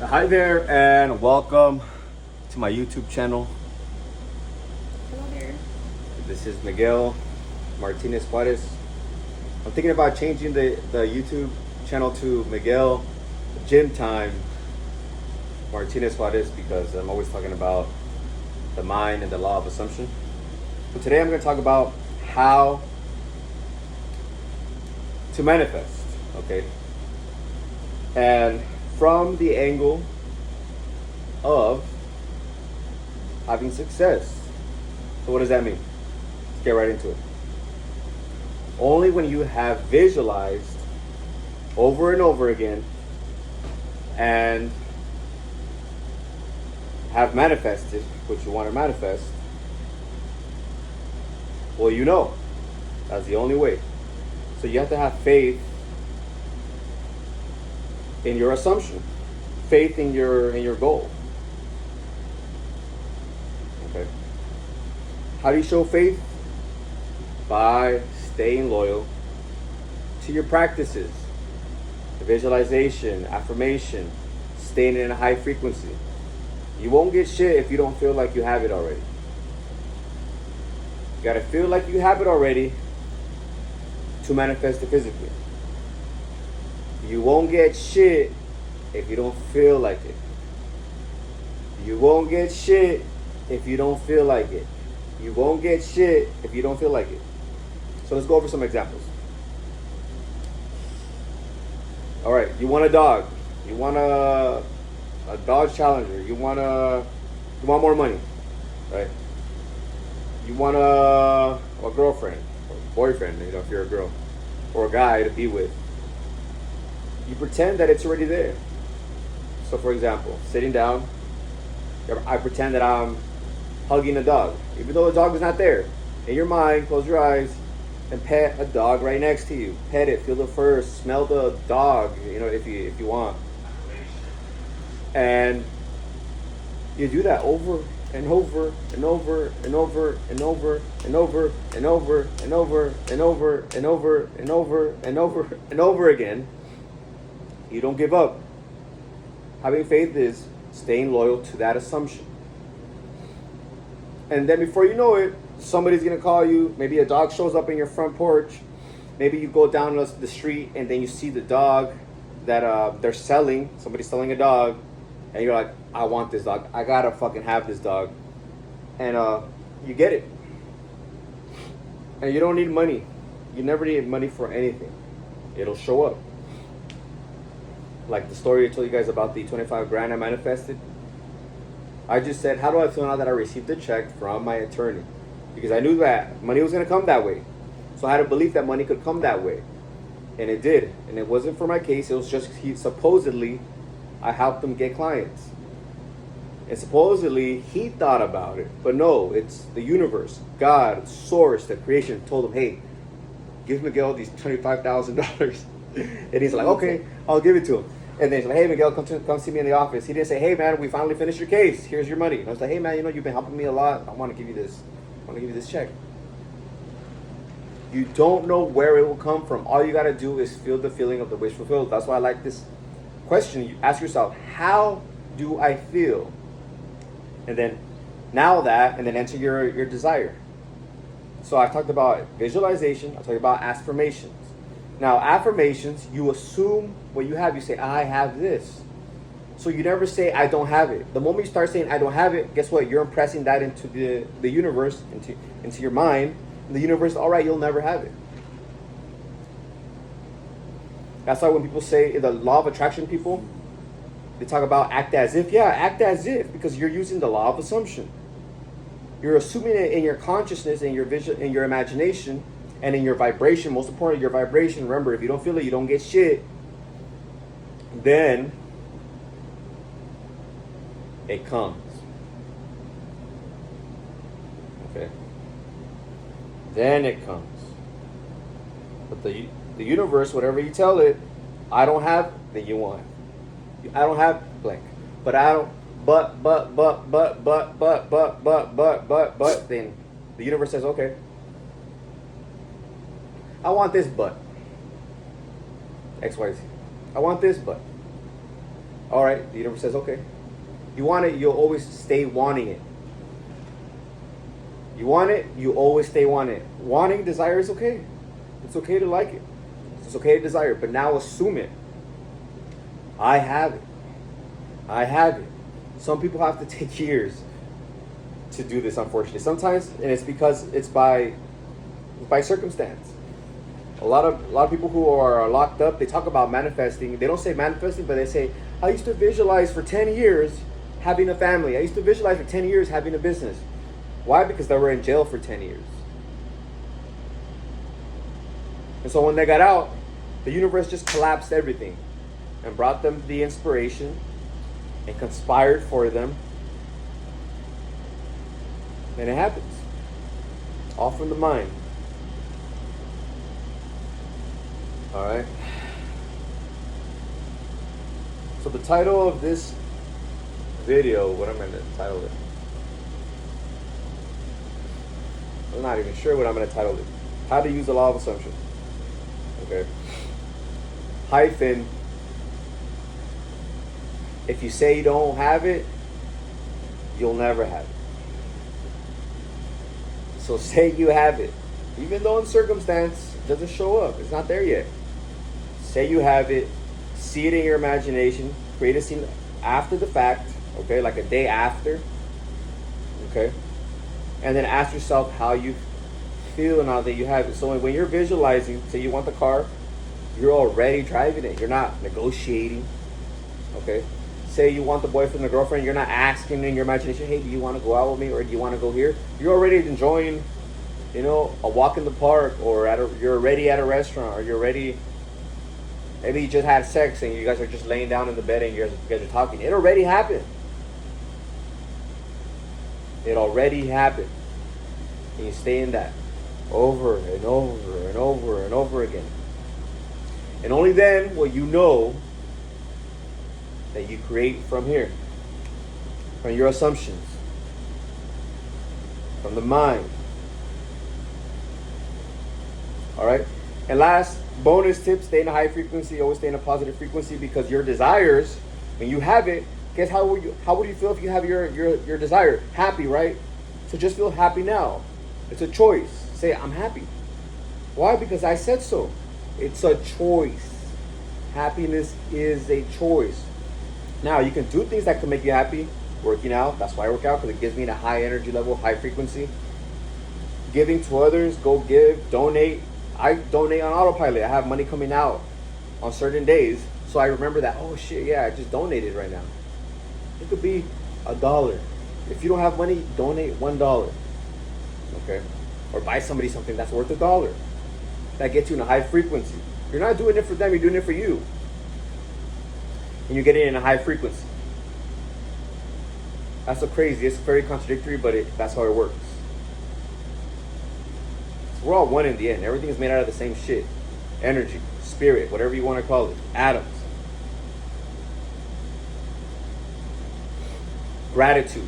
Hi there, and welcome to my YouTube channel. Hello there. This is Miguel Martinez Juarez. I'm thinking about changing the YouTube channel to Miguel Gym Time Martinez Juarez because I'm always talking about the mind and the law of assumption. But today I'm going to talk about how to manifest, okay? And from the angle of having success. So what does that mean? Let's get right into it. Only when you have visualized over and over again and have manifested what you want to manifest, well, you know. That's the only way. So you have to have faith in your assumption, faith in your goal. Okay. How do you show faith? By staying loyal to your practices, the visualization, affirmation, staying in a high frequency. You won't get shit if you don't feel like you have it already. You gotta feel like you have it already to manifest it physically. You won't get shit if you don't feel like it. You won't get shit if you don't feel like it. You won't get shit if you don't feel like it. So let's go over some examples. All right, you want a dog. You want a Dodge Challenger. You want more money, right? You want a girlfriend or boyfriend, if you're a girl, or a guy to be with. You pretend that it's already there. So for example, sitting down, I pretend that I'm hugging a dog, even though the dog is not there. In your mind, close your eyes and pet a dog right next to you. Pet it, feel the fur, smell the dog, if you want. And you do that over and over and over and over and over and over and over and over and over and over and over and over and over again. You don't give up. Having faith is staying loyal to that assumption. And then before you know it, somebody's going to call you. Maybe a dog shows up in your front porch. Maybe you go down the street and then you see the dog that they're selling. Somebody's selling a dog. And you're like, I want this dog. I got to fucking have this dog. And you get it. And you don't need money. You never need money for anything. It'll show up. Like the story I told you guys about the 25 grand I manifested. I just said, how do I feel now that I received a check from my attorney? Because I knew that money was going to come that way. So I had a belief that money could come that way. And it did. And it wasn't for my case. It was just supposedly I helped him get clients. And supposedly he thought about it. But no, it's the universe, God, source, the creation told him, hey, give Miguel these $25,000. And he's like, okay, I'll give it to him. And then he's like, hey, Miguel, come see me in the office. He didn't say, hey, man, we finally finished your case. Here's your money. And I was like, hey, man, you've been helping me a lot. I want to give you this. I want to give you this check. You don't know where it will come from. All you got to do is feel the feeling of the wish fulfilled. That's why I like this question. You ask yourself, how do I feel? And then now that, and then enter your desire. So I talked about visualization. I talked about affirmations. Now, affirmations, you assume what you have. You say, I have this. So you never say, I don't have it. The moment you start saying, I don't have it, guess what? You're impressing that into the universe, into your mind. And the universe, all right, you'll never have it. That's why when people say the law of attraction people, they talk about act as if. Yeah, act as if, because you're using the law of assumption. You're assuming it in your consciousness, in your vision, in your imagination, and in your vibration. Most importantly, your vibration. Remember, if you don't feel it, you don't get shit. Then it comes. Okay. Then it comes. But the universe, whatever you tell it, I don't have, then you want. I don't have blank. But I don't. But, then the universe says, okay, I want this but. XYZ. I want this but. All right, the universe says, okay. You want it, you'll always stay wanting it. You want it, you always stay wanting it. Wanting, desire is okay. It's okay to like it. It's okay to desire it, but now assume it. I have it. I have it. Some people have to take years to do this, unfortunately. Sometimes, and it's because it's by circumstance. A lot of people who are locked up, they talk about manifesting. They don't say manifesting, but they say, I used to visualize for 10 years having a family. I used to visualize for 10 years having a business. Why? Because they were in jail for 10 years. And so when they got out, the universe just collapsed everything and brought them the inspiration and conspired for them. And it happens. All from the mind. All right. So the title of this video, what am I going to title it? I'm not even sure what I'm going to title it. How to use the law of assumption. Okay. Hyphen. If you say you don't have it, you'll never have it. So say you have it. Even though in circumstance it doesn't show up. It's not there yet. Say you have it. See it in your imagination. Create a scene after the fact. Okay, like a day after. Okay. And then ask yourself how you feel now that you have it. So when you're visualizing, say you want the car, you're already driving it. You're not negotiating. Okay. Say you want the boyfriend or girlfriend, you're not asking in your imagination, hey, do you want to go out with me or do you want to go here? You're already enjoying, a walk in the park, or you're already at a restaurant, or you're already, maybe you just had sex and you guys are just laying down in the bed and you guys are talking. It already happened. It already happened. And you stay in that over and over and over and over again. And only then will you know that you create from here, from your assumptions, from the mind. All right. And last bonus tip: stay in a high frequency. Always stay in a positive frequency, because your desires, when you have it, guess how would you feel if you have your desire? Happy, right? So just feel happy now. It's a choice. Say, I'm happy. Why? Because I said so. It's a choice. Happiness is a choice. Now, you can do things that can make you happy. Working out, that's why I work out, because it gives me a high energy level, high frequency. Giving to others, go give, donate. I donate on autopilot. I have money coming out on certain days, so I remember that, oh shit, yeah, I just donated right now. It could be $1. If you don't have money, donate $1. Okay? Or buy somebody something that's worth $1. That gets you in a high frequency. You're not doing it for them, you're doing it for you. And you get it in a high frequency. That's so crazy. It's very contradictory, but that's how it works. So we're all one in the end. Everything is made out of the same shit. Energy, spirit, whatever you want to call it. Atoms. Gratitude.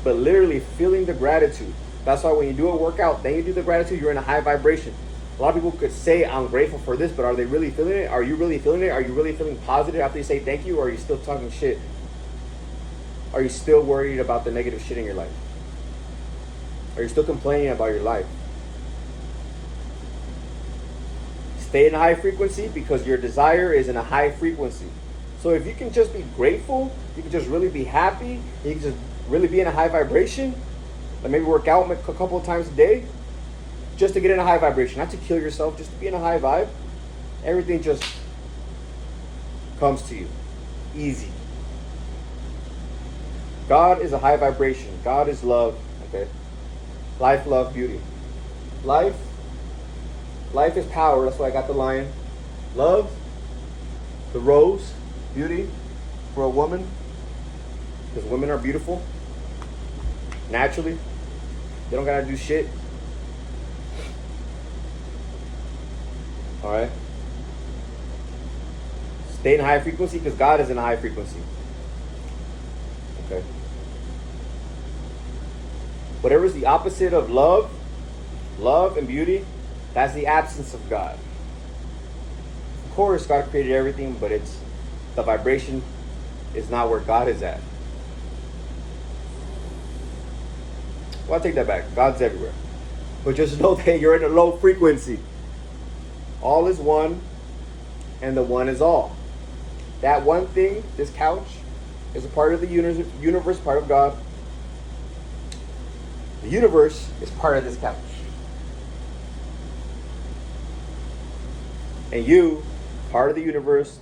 But literally feeling the gratitude. That's why when you do a workout, then you do the gratitude, you're in a high vibration. A lot of people could say, I'm grateful for this, but are they really feeling it? Are you really feeling it? Are you really feeling positive after you say thank you? Or are you still talking shit? Are you still worried about the negative shit in your life? Are you still complaining about your life? Stay in a high frequency, because your desire is in a high frequency. So if you can just be grateful, you can just really be happy, you can just really be in a high vibration, like maybe work out a couple of times a day, just to get in a high vibration, not to kill yourself, just to be in a high vibe, everything just comes to you. Easy. God is a high vibration. God is love. Okay? Life, love, beauty. Life is power. That's why I got the lion. Love, the rose, beauty for a woman, because women are beautiful. Naturally. They don't gotta do shit. Alright? Stay in high frequency, because God is in a high frequency. Okay? Whatever is the opposite of love and beauty, that's the absence of God. Of course, God created everything, but it's the vibration is not where God is at. Well, I take that back. God's everywhere. But just know that you're in a low frequency. All is one, and the one is all. That one thing, this couch, is a part of the universe, part of God. The universe is part of this couch. And you, part of the universe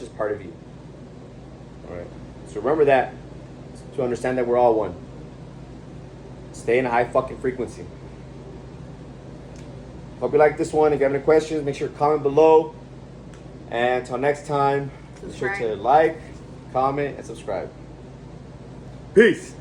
is part of you. All right. So remember that to understand that we're all one. Stay in a high fucking frequency. Hope you like this one. If you have any questions, make sure to comment below. And until next time, be sure to like, comment, and subscribe. Peace.